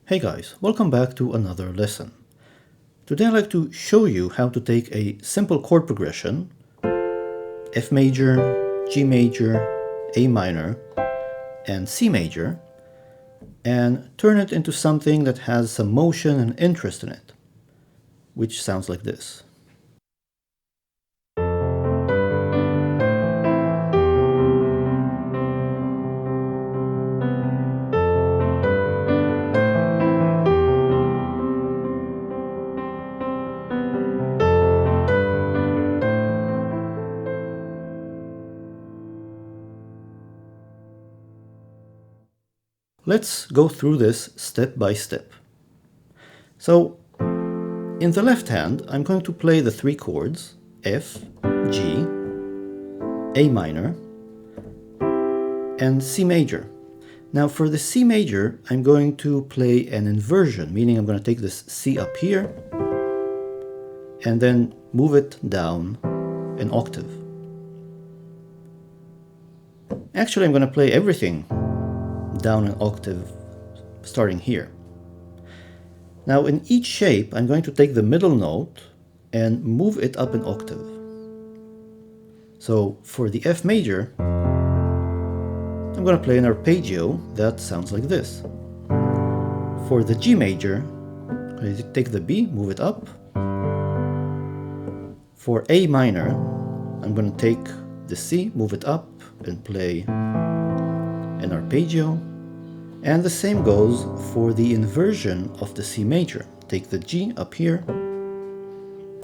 Hey guys, welcome back to another lesson. Today I'd like to show you how to take a simple chord progression, F major, G major, A minor, and C major, and turn it into something that has some motion and interest in it, which sounds like this. Let's go through this step by step. So, in the left hand, I'm going to play the three chords, F, G, A minor, and C major. Now for the C major, I'm going to play an inversion, meaning I'm going to take this C up here and then move it down an octave. Actually, I'm going to play everything down an octave starting here. Now in each shape, I'm going to take the middle note and move it up an octave. So for the F major, I'm going to play an arpeggio that sounds like this. For the G major, I take the B, move it up. For A minor, I'm going to take the C, move it up, and play an arpeggio. And the same goes for the inversion of the C major. Take the G up here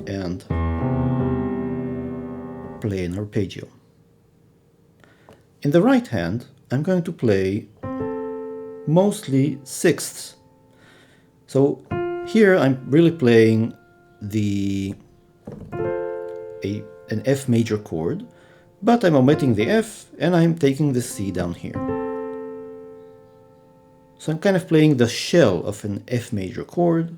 and play an arpeggio. In the right hand, I'm going to play mostly sixths. So here I'm really playing an F major chord, but I'm omitting the F and I'm taking the C down here. So I'm kind of playing the shell of an F major chord,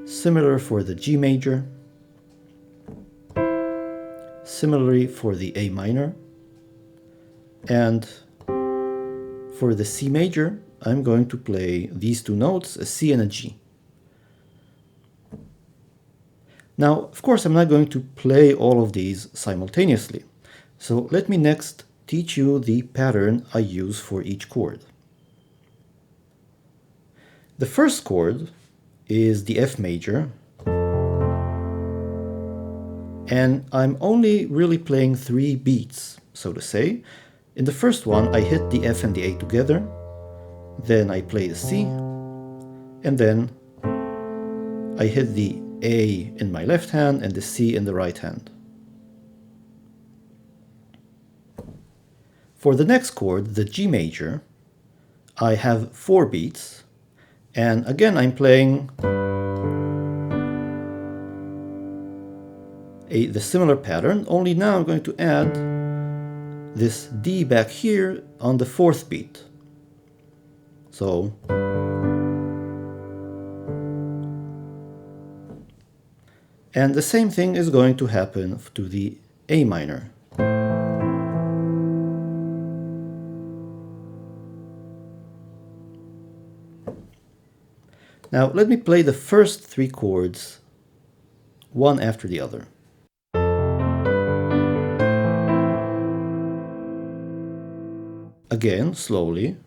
similar for the G major, similarly for the A minor, and for the C major, I'm going to play these two notes, a C and a G. Now, of course, I'm not going to play all of these simultaneously. So let me next teach you the pattern I use for each chord. The first chord is the F major, and I'm only really playing 3 beats, so to say. In the first one, I hit the F and the A together, then I play the C, and then I hit the A in my left hand and the C in the right hand. For the next chord, the G major, I have 4 beats, and again I'm playing the similar pattern, only now I'm going to add this D back here on the 4th beat. So and the same thing is going to happen to the A minor. Now let me play the first 3 chords one after the other. Again, slowly.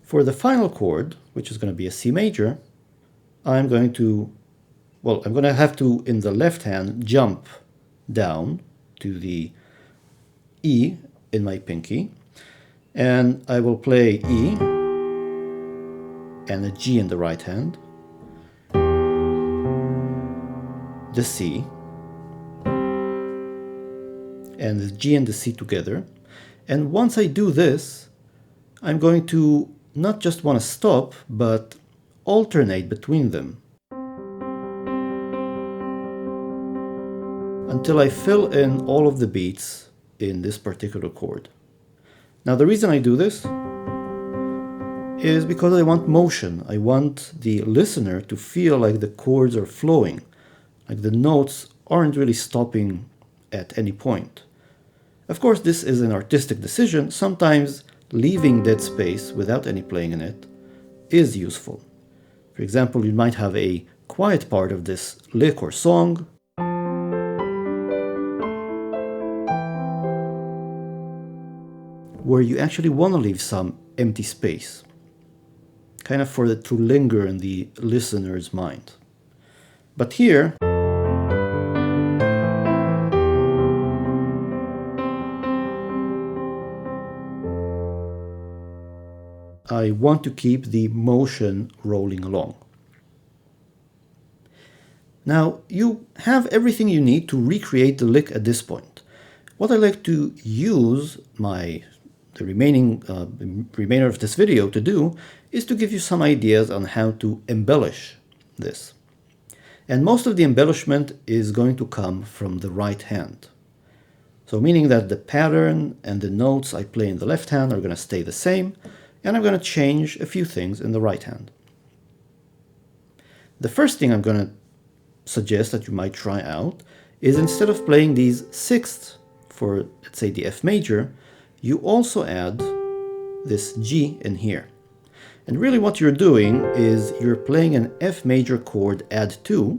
For the final chord, which is going to be a C major, I'm going to have to, in the left hand, jump down to the E in my pinky, and I will play E and a G in the right hand, the C, and the G and the C together. And once I do this, I'm going to not just want to stop, but alternate between them until I fill in all of the beats in this particular chord. Now the reason I do this is because I want motion. I want the listener to feel like the chords are flowing, like the notes aren't really stopping at any point. Of course, this is an artistic decision. Sometimes leaving dead space without any playing in it is useful. For example, you might have a quiet part of this lick or song, where you actually want to leave some empty space, kind of for it to linger in the listener's mind. But here, I want to keep the motion rolling along. Now, you have everything you need to recreate the lick at this point. What I like to use the remainder of this video to do is to give you some ideas on how to embellish this. And most of the embellishment is going to come from the right hand. So meaning that the pattern and the notes I play in the left hand are going to stay the same, and I'm going to change a few things in the right hand. The first thing I'm going to suggest that you might try out is, instead of playing these sixths for, let's say, the F major, you also add this G in here. And really what you're doing is you're playing an F major chord Add2,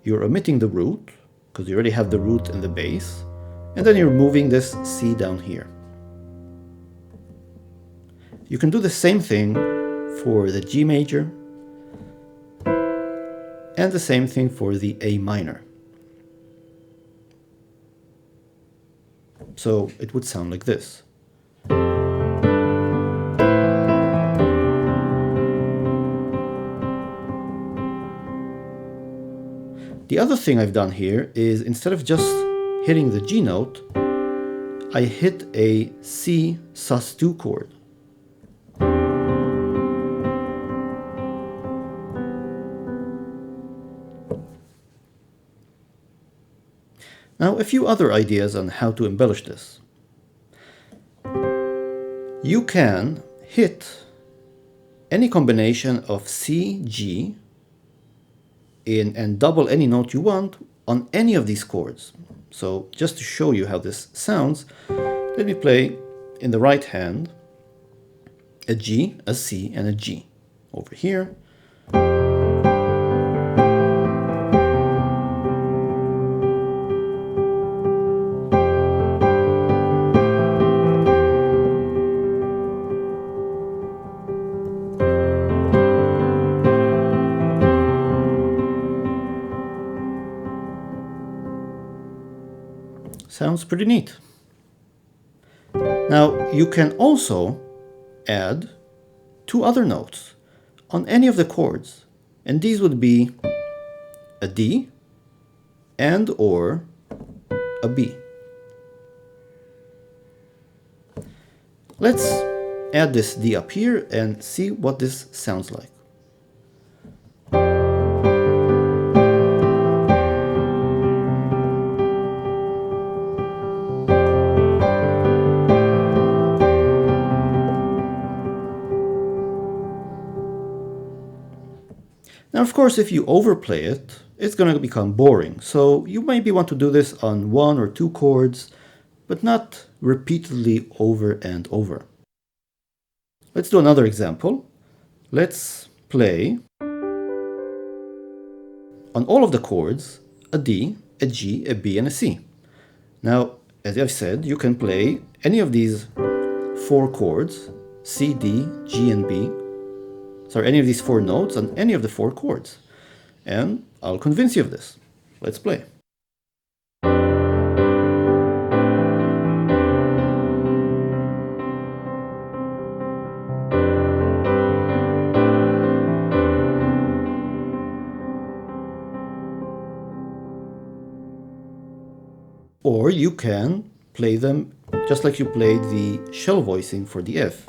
you're omitting the root, because you already have the root in the bass, and then you're moving this C down here. You can do the same thing for the G major, and the same thing for the A minor. So it would sound like this. The other thing I've done here is, instead of just hitting the G note, I hit a C sus2 chord. Now, a few other ideas on how to embellish this. You can hit any combination of C, G, and double any note you want on any of these chords. So just to show you how this sounds, let me play in the right hand a G, a C, and a G over here. Sounds pretty neat. Now, you can also add two other notes on any of the chords, and these would be a D and or a B. Let's add this D up here and see what this sounds like. Now, of course, if you overplay it, it's going to become boring. So you maybe want to do this on one or two chords, but not repeatedly over and over. Let's do another example. Let's play on all of the chords a D, a G, a B, and a C. Now, as I've said, you can play any of these four chords, C, D, G, and B, any of these four notes on any of the four chords. And I'll convince you of this. Let's play. Or you can play them just like you played the shell voicing for the F.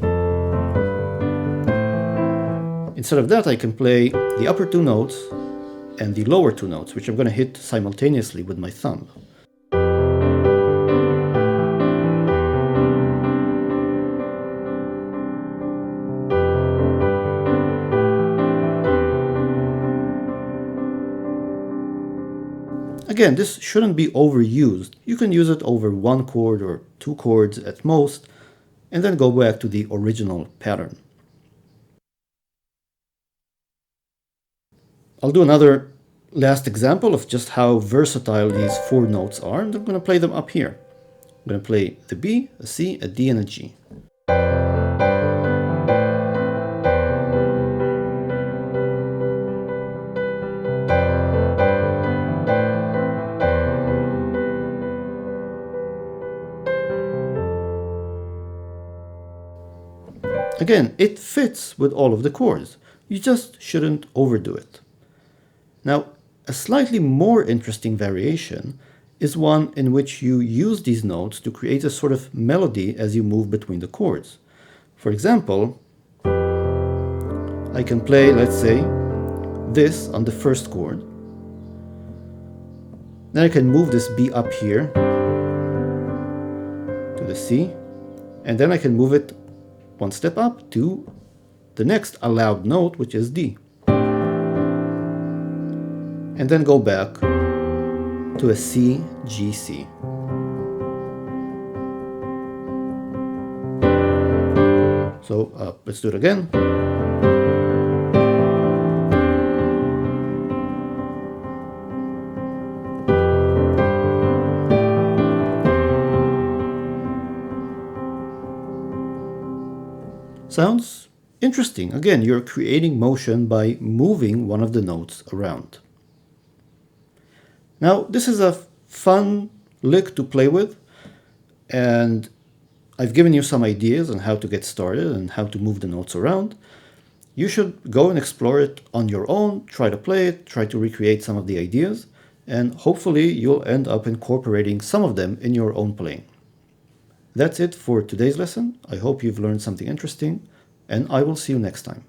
Instead of that, I can play the upper two notes and the lower two notes, which I'm going to hit simultaneously with my thumb. Again, this shouldn't be overused. You can use it over one chord or two chords at most, and then go back to the original pattern. I'll do another last example of just how versatile these four notes are, and I'm going to play them up here. I'm going to play the B, a C, a D, and a G. Again, it fits with all of the chords. You just shouldn't overdo it. Now, a slightly more interesting variation is one in which you use these notes to create a sort of melody as you move between the chords. For example, I can play, let's say, this on the first chord. Then I can move this B up here to the C, and then I can move it one step up to the next allowed note, which is D. And then go back to a C, G, C. So let's do it again. Sounds interesting. Again, you're creating motion by moving one of the notes around. Now, this is a fun lick to play with, and I've given you some ideas on how to get started and how to move the notes around. You should go and explore it on your own, try to play it, try to recreate some of the ideas, and hopefully you'll end up incorporating some of them in your own playing. That's it for today's lesson. I hope you've learned something interesting, and I will see you next time.